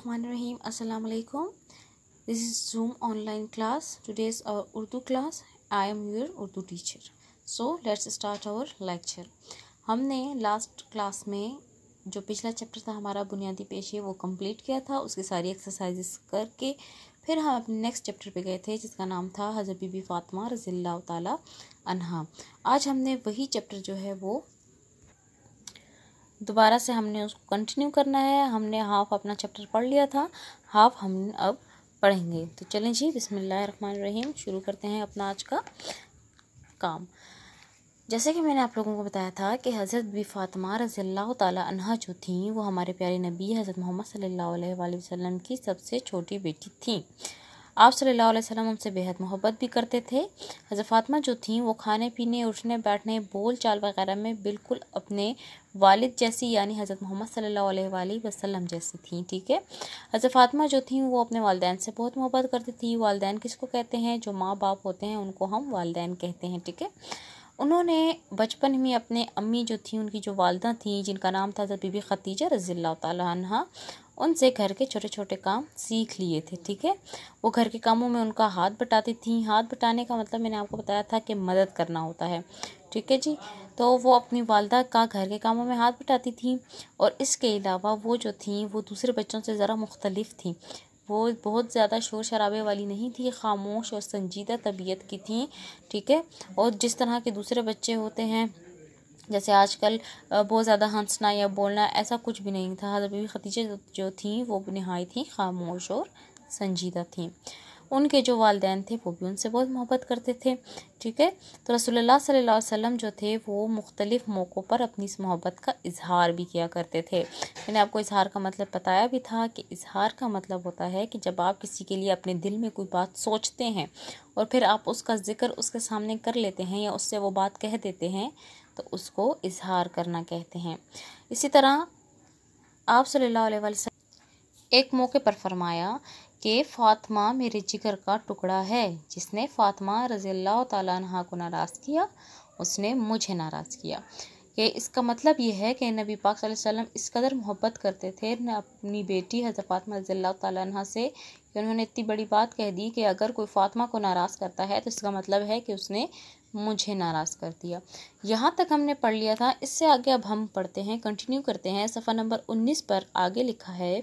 Bismillahirrahmanirrahim. Assalamu alaikum. This is Zoom online class. Today's our Urdu class. I am your Urdu teacher. So let's start our lecture. हमने last class में जो पिछला chapter था हमारा बुनियादी पेशे वो कंप्लीट किया था, उसकी सारी एक्सरसाइजेस करके फिर हम अपने नेक्स्ट चैप्टर पे गए थे जिसका नाम था हज़रत बीबी फ़ातिमा रज़ियल्लाहु ताला अन्हा। आज हमने वही चैप्टर जो है वो दोबारा से हमने उसको कंटिन्यू करना है। हमने हाफ अपना चैप्टर पढ़ लिया था, हाफ हम अब पढ़ेंगे। तो चलें जी, बिस्मिल्लाहिर्रहमानिर्रहीम, शुरू करते हैं अपना आज का काम। जैसे कि मैंने आप लोगों को बताया था कि हज़रत बीबी फ़ातिमा रज़ियल्लाहु ताला अन्हा जो थी वो हमारे प्यारे नबी हज़रत मोहम्मद सल्लल्लाहु अलैहि वसल्लम की सबसे छोटी बेटी थी। आप सल्लल्लाहु अलैहि वसल्लम उनसे बेहद मोहब्बत भी करते थे। हज़रत फ़ातिमा जो थी वो खाने पीने, उठने बैठने, बोल चाल वगैरह में बिल्कुल अपने वालिद जैसी यानी हज़रत मोहम्मद सल्लल्लाहु अलैहि वसल्लम जैसी थी। ठीक है, हज़रत फ़ातिमा जो थी वो अपने वालिदैन से बहुत मोहब्बत करती थी। वालिदैन किसको कहते हैं? जो माँ बाप होते हैं उनको हम वालिदैन कहते हैं। ठीक है, उन्होंने बचपन में अपने अम्मी जो थी, उनकी जो वालिदा थी जिनका नाम था हज़रत बीबी खदीजा रज़ियल्लाहु ताला अन्हा, उनसे घर के छोटे छोटे काम सीख लिए थे। ठीक है, वो घर के कामों में उनका हाथ बटाती थी। हाथ बटाने का मतलब मैंने आपको बताया था कि मदद करना होता है। ठीक है जी, तो वो अपनी वालिदा का घर के कामों में हाथ बटाती थी और इसके अलावा वो जो थी वो दूसरे बच्चों से ज़रा मुख्तलिफ थी। वो बहुत ज़्यादा शोर शराबे वाली नहीं थी, खामोश और संजीदा तबीयत की थी। ठीक है, और जिस तरह के दूसरे बच्चे होते हैं जैसे आजकल बहुत ज़्यादा हंसना या बोलना, ऐसा कुछ भी नहीं था। हज़रत बीबी खदीजा जो थी वो नहायत ही खामोश और संजीदा थी। उनके जो वालिदैन थे वो भी उनसे बहुत मोहब्बत करते थे। ठीक है, तो रसूलुल्लाह सल्लल्लाहु अलैहि वसल्लम जो थे वो मुख्तलिफ़ मौक़ों पर अपनी इस मोहब्बत का इजहार भी किया करते थे। मैंने आपको इजहार का मतलब बताया भी था कि इजहार का मतलब होता है कि जब आप किसी के लिए अपने दिल में कोई बात सोचते हैं और फिर आप उसका ज़िक्र उसके सामने कर लेते हैं या उससे वो बात कह देते हैं तो उसको इजहार करना कहते हैं। इसी तरह आप सल्लल्लाहु अलैहि वसल्लम एक मौके पर फरमाया कि फ़ातिमा मेरे जिगर का टुकड़ा है। जिसने फ़ातिमा रज़ियल्लाहु ताला अन्हा को नाराज़ किया उसने मुझे नाराज़ किया। कि इसका मतलब ये है कि नबी पाक सल्लल्लाहु अलैहि वसल्लम इस कदर मोहब्बत करते थे न अपनी बेटी हज़रत फ़ातिमा रज़ियल्लाहु ताला अन्हा से कि उन्होंने इतनी बड़ी बात कह दी कि अगर कोई फ़ातिमा को नाराज़ करता है तो इसका मतलब है कि उसने मुझे नाराज़ कर दिया। यहाँ तक हमने पढ़ लिया था। इससे आगे अब हम पढ़ते हैं, कंटिन्यू करते हैं। सफ़ा नंबर 19 पर आगे लिखा है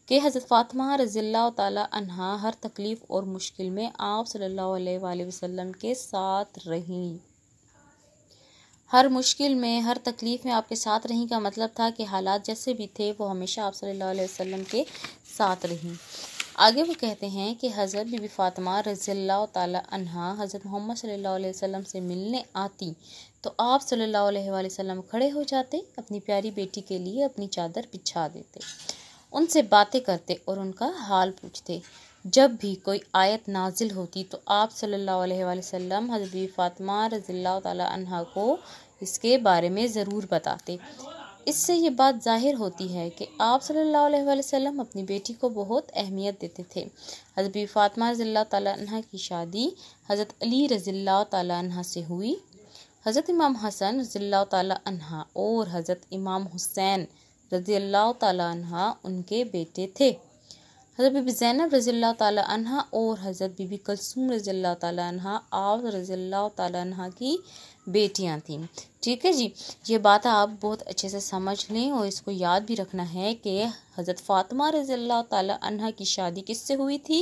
कि हज़रत फ़ातिमा रज़ियल्लाहु ताला अन्हा हर तकलीफ़ और मुश्किल में आप सल्लल्लाहु अलैहि वसल्लम के साथ रहीं। हर मुश्किल में, हर तकलीफ़ में आपके साथ रहीं का मतलब था कि हालात जैसे भी थे वो हमेशा आप सल्लल्लाहु अलैहि वसल्लम के साथ रहीं। आगे वो कहते हैं कि हज़रत बीबी फ़ातिमा रज़ियल्लाहु ताला अन्हा हज़रत मोहम्मद सल्लल्लाहु अलैहि वसल्लम से मिलने आती तो आप सल्लल्लाहु अलैहि वसल्लम खड़े हो जाते, अपनी प्यारी बेटी के लिए अपनी चादर बिछा देते, उनसे बातें करते और उनका हाल पूछते। जब भी कोई आयत नाजिल होती तो आप सल्लल्लाहु अलैहि वसल्लम हज़रत बीबी फ़ातिमा रज़ियल्लाहु ताला अन्हा को इसके बारे में ज़रूर बताते। इससे ये बात ज़ाहिर होती है कि आप सल्लल्लाहु अलैहि वसल्लम अपनी बेटी को बहुत अहमियत देते थे। हज़रत बीबी फ़ातिमा रज़ियल्लाहु ताला अन्हा की शादी हज़रत अली रज़ियल्लाहु ताला अन्हा से हुई। हज़रत इमाम हसन रज़ियल्लाहु ताला अन्हा और हज़रत इमाम हुसैन रज़ियल्लाहु ताला अन्हा उनके बेटे थे। हज़रत बीबी ज़ैनब रज़ियल्लाहु ताला अन्हा और हज़रत बीबी कुलसूम रज़ियल्लाहु ताला अन्हा आप रज़ियल्लाहु ताला अन्हा की बेटियां थीं। ठीक है जी, ये बात आप बहुत अच्छे से समझ लें और इसको याद भी रखना है कि हज़रत फ़ातिमा रज़ियल्लाहु ताला अन्हा की शादी किससे हुई थी?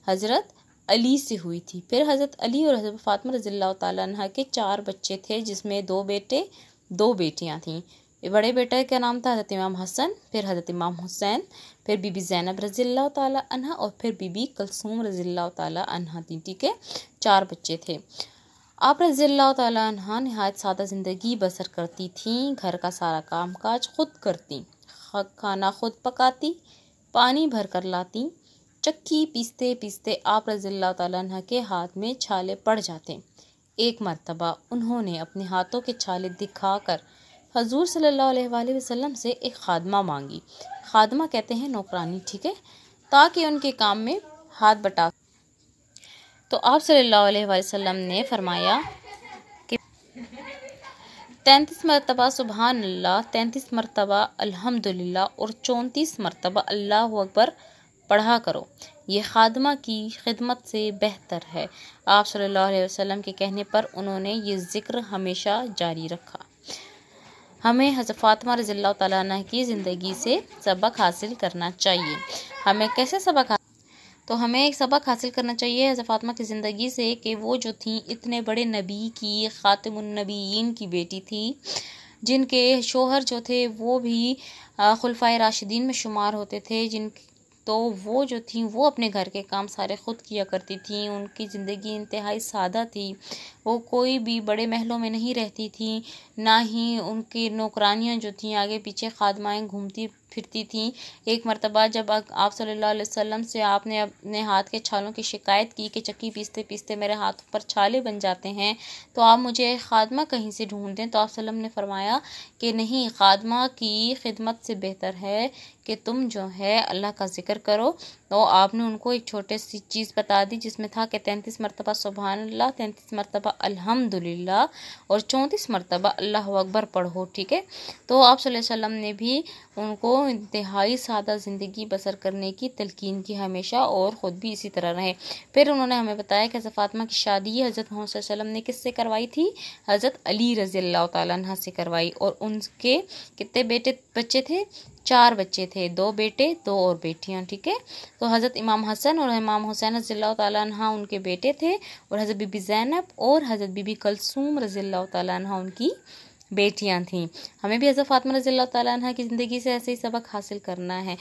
हज़रत अली से हुई थी। फिर हज़रत अली और हज़रत फ़ातिमा रज़ियल्लाहु ताला अन्हा के 4 बच्चे थे जिसमें 2 बेटे 2 बेटियां थीं। बड़े बेटे का नाम था हज़रत इमाम हसन, फिर हज़रत इमाम हुसैन, फिर बीबी ज़ैनब रज़ियल्लाहु ताला अन्हा और फिर बीबी कुलसूम रज़ियल्लाहु ताला अन्हा थी। ठीक है, 4 बच्चे थे। आप रज़ियल्लाहु ताला अन्हा नहायत सादा ज़िंदगी बसर करती थीं। घर का सारा काम काज खुद करती, खाना खुद पकाती, पानी भर कर लाती। चक्की पीसते पीसते आप रज़ियल्लाहु ताला अन्हा के हाथ में छाले पड़ जाते। एक मर्तबा उन्होंने अपने हाथों के छाले दिखाकर हजूर सल्लल्लाहु अलैहि वसल्लम से एक खादमा मांगी। खादमा कहते हैं नौकरानी। ठीक है, ताकि उनके काम में हाथ बटा। तो आप सल्लल्लाहु अलैहि वसल्लम ने फरमाया कि 33 مرتبہ سبحان اللہ، 33 مرتبہ الحمدللہ اور 34 مرتبہ اللہ اکبر پڑھا کرو، یہ خادمہ کی خدمت سے بہتر ہے۔ آپ صلی اللہ علیہ وسلم کے کہنے پر انہوں نے یہ ذکر ہمیشہ جاری رکھا۔ ہمیں حضرت فاطمہ رضی اللہ تعالیٰ عنہ کی زندگی سے سبق حاصل کرنا چاہیے۔ ہمیں کیسے سبق تو ہمیں ایک سبق حاصل کرنا چاہیے حضرت فاطمہ کی زندگی سے کہ وہ جو تھیں اتنے بڑے نبی کی، خاتم النبیین کی بیٹی تھی، جن کے شوہر جو تھے وہ بھی خلفائے راشدین میں شمار ہوتے تھے، تو وہ جو تھیں وہ اپنے گھر کے کام سارے خود کیا کرتی تھیں۔ ان کی زندگی انتہائی سادہ تھی، وہ کوئی بھی بڑے محلوں میں نہیں رہتی تھیں، نہ ہی ان کی نوکرانیاں جو تھیں آگے پیچھے خادمائیں گھومتی پھرتی تھیں۔ ایک مرتبہ جب آپ صلی اللہ علیہ وسلم سے آپ نے اپنے ہاتھ کے چھالوں کی شکایت کی کہ چکی پیستے پیستے میرے ہاتھ پر چھالے بن جاتے ہیں، تو آپ مجھے ایک خادمہ کہیں سے ڈھونڈ دیں، تو آپ صلی اللہ علیہ وسلم نے فرمایا کہ نہیں، خادمہ کی خدمت سے بہتر ہے کہ تم جو ہے اللہ کا ذکر کرو۔ تو آپ نے ان کو ایک چھوٹے سی چیز بتا دی جس میں تھا کہ 33 مرتبہ سبحان اللہ، 33 مرتبہ الحمدللہ اور 34 مرتبہ اللہ اکبر پڑھو، ٹھیک ہے۔ تو آپ صلی اللہ علیہ وسلم نے بھی ان کو انتہائی سادہ زندگی بسر کرنے کی تلقین کی ہمیشہ، اور خود بھی اسی طرح رہے۔ پھر انہوں نے ہمیں بتایا کہ حضرت فاطمہ کی شادی حضرت محمد صلی اللہ علیہ وسلم نے کس سے کروائی تھی؟ حضرت علی رضی اللہ تعالیٰ عنہ سے کروائی، اور ان کے کتنے بچے تھے؟ 4 بچے تھے، 2 بیٹے 2 اور بیٹیاں، ٹھیک ہے۔ تو حضرت امام حسن اور امام حسین رضی اللہ تعالیٰ عنہ ان کے بیٹے تھے، اور حضرت بی بی زینب اور حضرت بی بی کلثوم رضی اللہ تعالیٰ عنہ ان کی بیٹیاں تھیں۔ ہمیں بھی حضرت فاطمہ رضی اللہ تعالیٰ عنہ کی زندگی سے ایسے ہی سبق حاصل کرنا ہے۔